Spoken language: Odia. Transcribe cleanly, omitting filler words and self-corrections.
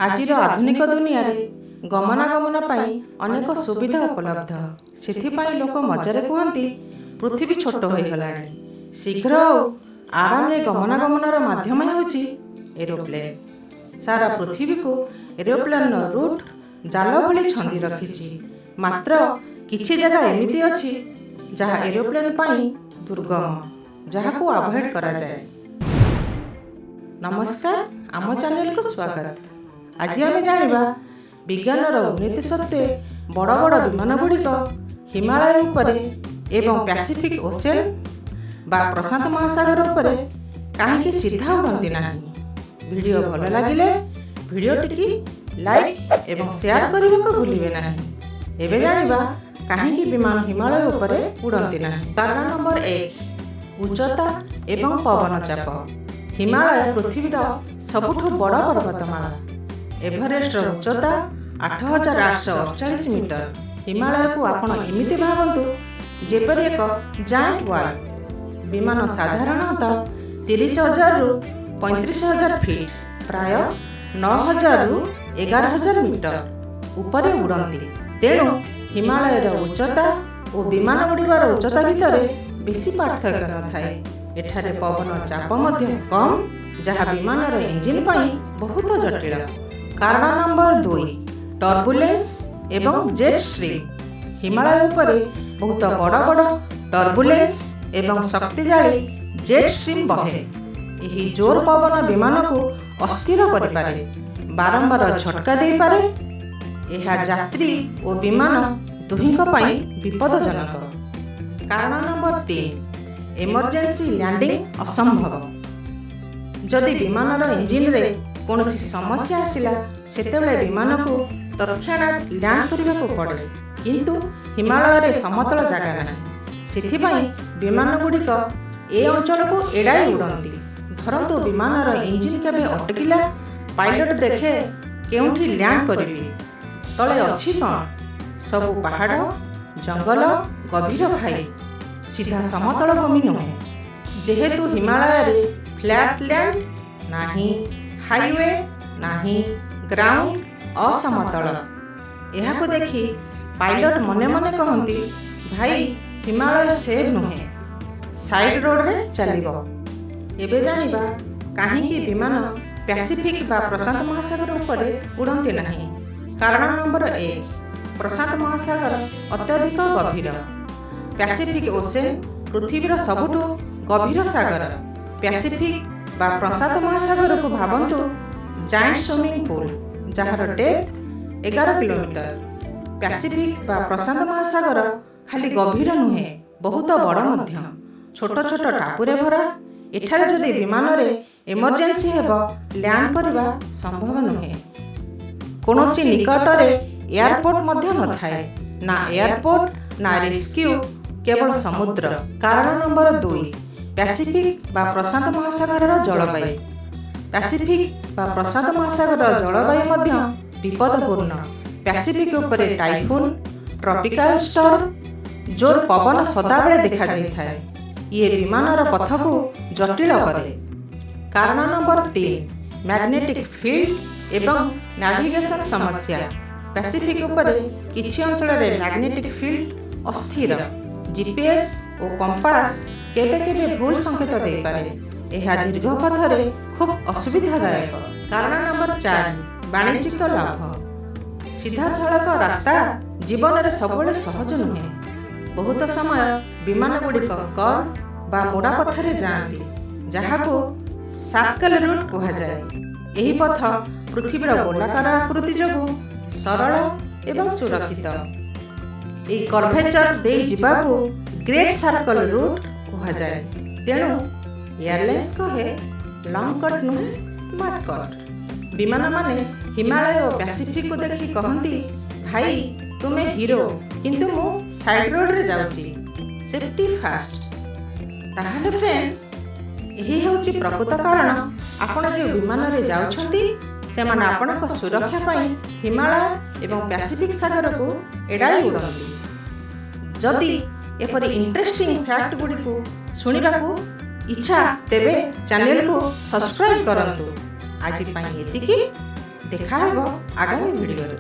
ଆଜିର ଆଧୁନିକ ଦୁନିଆରେ ଗମନାଗମନ ପାଇଁ ଅନେକ ସୁବିଧା ଉପଲବ୍ଧ। ସେଥିପାଇଁ ଲୋକ ମଜାରେ କୁହନ୍ତି ପୃଥିବୀ ଛୋଟ ହୋଇଗଲାଣି। ଶୀଘ୍ର ଆଉ ଆରାମରେ ଗମନାଗମନର ମାଧ୍ୟମ ହେଉଛି ଏରୋପ୍ଲେନ୍। ସାରା ପୃଥିବୀକୁ ଏରୋପ୍ଲେନ୍ର ରୁଟ୍ ଜାଲ ଭଳି ଛନ୍ଦି ରଖିଛି। ମାତ୍ର କିଛି ଜାଗା ଏମିତି ଅଛି ଯାହା ଏରୋପ୍ଲେନ୍ ପାଇଁ ଦୁର୍ଗମ, ଯାହାକୁ ଆଭଏଡ୍ କରାଯାଏ। ନମସ୍କାର, ଆମ ଚ୍ୟାନେଲକୁ ସ୍ୱାଗତ। ଆଜି ଆମେ ଜାଣିବା ବିଜ୍ଞାନର ଉନ୍ନତି ସତ୍ତ୍ୱେ ବଡ଼ ବଡ଼ ବିମାନଗୁଡ଼ିକ ହିମାଳୟ ଉପରେ ଏବଂ ପ୍ୟାସିଫିକ୍ ଓସେନ୍ ବା ପ୍ରଶାନ୍ତ ମହାସାଗର ଉପରେ କାହିଁକି ସିଧା ଉଡ଼ନ୍ତି ନାହିଁ। ଭିଡ଼ିଓ ଭଲ ଲାଗିଲେ ଭିଡ଼ିଓଟିକି ଲାଇକ୍ ଏବଂ ସେୟାର କରିବାକୁ ଭୁଲିବେ ନାହିଁ। ଏବେ ଜାଣିବା କାହିଁକି ବିମାନ ହିମାଳୟ ଉପରେ ଉଡ଼ନ୍ତି ନାହିଁ। କାରଣ ନମ୍ବର 1, ଉଚ୍ଚତା ଏବଂ ପବନ ଚାପ। ହିମାଳୟ ପୃଥିବୀର ସବୁଠୁ ବଡ଼ ପର୍ବତମାଳା। ଏଭରେଷ୍ଟର ଉଚ୍ଚତା 8848 ମିଟର। ହିମାଳୟକୁ ଆପଣ ଏମିତି ଭାବନ୍ତୁ ଯେପରି ଏକ ଜାଏଣ୍ଟ ୱାଲ୍। ବିମାନ ସାଧାରଣତଃ 30,000ରୁ 35,000 ଫିଟ୍, ପ୍ରାୟ 9,000ରୁ 11,000 ମିଟର ଉପରେ ଉଡ଼ନ୍ତି। ତେଣୁ ହିମାଳୟର ଉଚ୍ଚତା ଓ ବିମାନ ଉଡ଼ିବାର ଉଚ୍ଚତା ଭିତରେ ବେଶୀ ପାର୍ଥକ୍ୟ ନଥାଏ। ଏଠାରେ ପବନ ଚାପ ମଧ୍ୟ କମ୍, ଯାହା ବିମାନର ଇଞ୍ଜିନ୍ ପାଇଁ ବହୁତ ଜଟିଳ। କାରଣ ନମ୍ବର 2, ଟର୍ବୁଲେନ୍ସ ଏବଂ ଜେଟ୍ ଷ୍ଟ୍ରିମ୍। ହିମାଳୟ ଉପରେ ବହୁତ ବଡ଼ ବଡ଼ ଟର୍ବୁଲେନ୍ସ ଏବଂ ଶକ୍ତିଶାଳୀ ଜେଟ୍ ଷ୍ଟ୍ରିମ୍ ବହେ। ଏହି ଜୋର ପବନ ବିମାନକୁ ଅସ୍ଥିର କରିପାରେ, ବାରମ୍ବାର ଝଟକା ଦେଇପାରେ। ଏହା ଯାତ୍ରୀ ଓ ବିମାନ ଦୁହିଁଙ୍କ ପାଇଁ ବିପଦଜନକ। କାରଣ ନମ୍ବର 3, ଏମର୍ଜେନ୍ସି ଲ୍ୟାଣ୍ଡିଂ ଅସମ୍ଭବ। ଯଦି ବିମାନର ଇଞ୍ଜିନ୍ରେ କୌଣସି ସମସ୍ୟା ଆସିଲା, ସେତେବେଳେ ବିମାନକୁ ତତ୍କ୍ଷଣାତ୍ ଲ୍ୟାଣ୍ଡ କରିବାକୁ ପଡ଼େ। କିନ୍ତୁ ହିମାଳୟରେ ସମତଳ ଜାଗା ନାହିଁ। ସେଥିପାଇଁ ବିମାନଗୁଡ଼ିକ ଏ ଅଞ୍ଚଳକୁ ଏଡ଼ାଇ ଉଡ଼ନ୍ତି। ଧରନ୍ତୁ ବିମାନର ଇଞ୍ଜିନ୍ କେବେ ଅଟକିଲା, ପାଇଲଟ ଦେଖେ କେଉଁଠି ଲ୍ୟାଣ୍ଡ କରିବି। ତଳେ ଅଛି କ'ଣ? ସବୁ ପାହାଡ଼, ଜଙ୍ଗଲ, ଗଭୀର ଖାଇ, ସିଧା ସମତଳ ଭୂମି ନୁହେଁ। ଯେହେତୁ ହିମାଳୟରେ ଫ୍ଲାଟ୍ ଲ୍ୟାଣ୍ଡ ନାହିଁ, ହାଇୱେ ନାହିଁ, ଗ୍ରାଉଣ୍ଡ ଅସମତଳ। ଏହାକୁ ଦେଖି ପାଇଲଟ ମନେ ମନେ କହନ୍ତି, ଭାଇ ହିମାଳୟ ସେଫ୍ ନୁହେଁ, ସାଇଡ୍ ରୋଡ଼ରେ ଚାଲିବ। ଏବେ ଜାଣିବା କାହିଁକି ବିମାନ ପ୍ୟାସିଫିକ୍ ବା ପ୍ରଶାନ୍ତ ମହାସାଗର ଉପରେ ଉଡ଼ନ୍ତି ନାହିଁ। କାରଣ ନମ୍ବର 1, ପ୍ରଶାନ୍ତ ମହାସାଗର ଅତ୍ୟଧିକ ଗଭୀର। ପ୍ୟାସିଫିକ୍ ଓସେନ୍ ପୃଥିବୀର ସବୁଠୁ ଗଭୀର ସାଗର। ପ୍ୟାସିଫିକ୍ ବା ପ୍ରଶାନ୍ତ ମହାସାଗରକୁ ଭାବନ୍ତୁ ଜାଏଣ୍ଟ ସୁଇମିଂ ପୁଲ୍, ଯାହାର ଡେପ୍ଥ 11 କିଲୋମିଟର। ପ୍ୟାସିଫିକ୍ ବା ପ୍ରଶାନ୍ତ ମହାସାଗର ଖାଲି ଗଭୀର ନୁହେଁ, ବହୁତ ବଡ଼ ମଧ୍ୟ। ଛୋଟ ଛୋଟ ଟାପୁରେ ଭରା। ଏଠାରେ ଯଦି ବିମାନରେ ଏମର୍ଜେନ୍ସି ହେବ, ଲ୍ୟାଣ୍ଡ କରିବା ସମ୍ଭବ ନୁହେଁ। କୌଣସି ନିକଟରେ ଏୟାରପୋର୍ଟ ମଧ୍ୟ ନଥାଏ। ନା ଏୟାରପୋର୍ଟ, ନା ରେସ୍କ୍ୟୁ, କେବଳ ସମୁଦ୍ର। କାରଣ ନମ୍ବର 2, ପ୍ୟାସିଫିକ୍ ବା ପ୍ରଶାନ୍ତ ମହାସାଗରର ଜଳବାୟୁ। ପ୍ୟାସିଫିକ୍ ବା ପ୍ରଶାନ୍ତ ମହାସାଗରର ଜଳବାୟୁ ମଧ୍ୟ ବିପଦପୂର୍ଣ୍ଣ। ପ୍ୟାସିଫିକ୍ ଉପରେ ଟାଇଫୁନ୍, ଟ୍ରପିକାଲ ଷ୍ଟର୍ମ, ଜୋର ପବନ ସଦାବେଳେ ଦେଖାଯାଇଥାଏ। ଇଏ ବିମାନର ପଥକୁ ଜଟିଳ କରେ। କାରଣ ନମ୍ବର 3, ମ୍ୟାଗ୍ନେଟିକ୍ ଫିଲ୍ଡ ଏବଂ ନାଭିଗେସନ ସମସ୍ୟା। ପ୍ୟାସିଫିକ୍ ଉପରେ କିଛି ଅଞ୍ଚଳରେ ମ୍ୟାଗ୍ନେଟିକ୍ ଫିଲ୍ଡ ଅସ୍ଥିର। ଜିପିଏସ୍ ଓ କମ୍ପାସ କେବେ କେବେ ଭୁଲ ସଂକେତ ଦେଇପାରେ। ଏହା ଦୀର୍ଘ ପଥରେ ଖୁବ୍ ଅସୁବିଧାଦାୟକ। କାରଣ ନମ୍ବର 4, ବାଣିଜ୍ୟିକ ଲାଭ। ସିଧାସଳଖ ରାସ୍ତା ଜୀବନରେ ସବୁବେଳେ ସହଜ ନୁହେଁ। ବହୁତ ସମୟ ବିମାନଗୁଡ଼ିକ କର୍ଭ ବା ମୋଡ଼ା ପଥରେ ଯାଆନ୍ତି, ଯାହାକୁ ସାର୍କଲ୍ ରୁଟ୍ କୁହାଯାଏ। ଏହି ପଥ ପୃଥିବୀର ଗୋଲାକାର ଆକୃତି ଯୋଗୁଁ ସରଳ ଏବଂ ସୁରକ୍ଷିତ। ଏହି କର୍ଭେଚର ଦେଇ ଯିବାକୁ ଗ୍ରେଟ୍ ସାର୍କଲ୍ ରୁଟ୍ କୁହାଯାଏ। ତେଣୁ ଏୟାରଲାଇନ୍ସ କହେ ଲଙ୍ଗ କଟ୍ ନୁହେଁ, ସ୍ମାର୍ଟ କଟ୍। ବିମାନମାନେ ହିମାଳୟ ଓ ପ୍ୟାସିଫିକ୍କୁ ଦେଖି କହନ୍ତି, ଭାଇ ତୁମେ ହିରୋ, କିନ୍ତୁ ମୁଁ ସାଇଡ୍ ରୋଡ଼ରେ ଯାଉଛି, ସେଫ୍ଟି ଫାଷ୍ଟ। ତାହେଲେ ଫ୍ରେଣ୍ଡସ୍, ଏହି ହେଉଛି ପ୍ରକୃତ କାରଣ ଆପଣ ଯେଉଁ ବିମାନରେ ଯାଉଛନ୍ତି, ସେମାନେ ଆପଣଙ୍କ ସୁରକ୍ଷା ପାଇଁ ହିମାଳୟ ଏବଂ ପ୍ୟାସିଫିକ୍ ସାଗରକୁ ଏଡ଼ାଇ ଉଡ଼ନ୍ତି। ଯଦି ଏପରି ଇଣ୍ଟରେଷ୍ଟିଂ ଫ୍ୟାକ୍ଟ ଗୁଡ଼ିକୁ ଶୁଣିବାକୁ ଇଚ୍ଛା, ତେବେ ଚ୍ୟାନେଲକୁ ସବସ୍କ୍ରାଇବ୍ କରନ୍ତୁ। ଆଜି ପାଇଁ ଏତିକି। ଦେଖା ହେବ ଆଗାମୀ ଭିଡ଼ିଓରେ।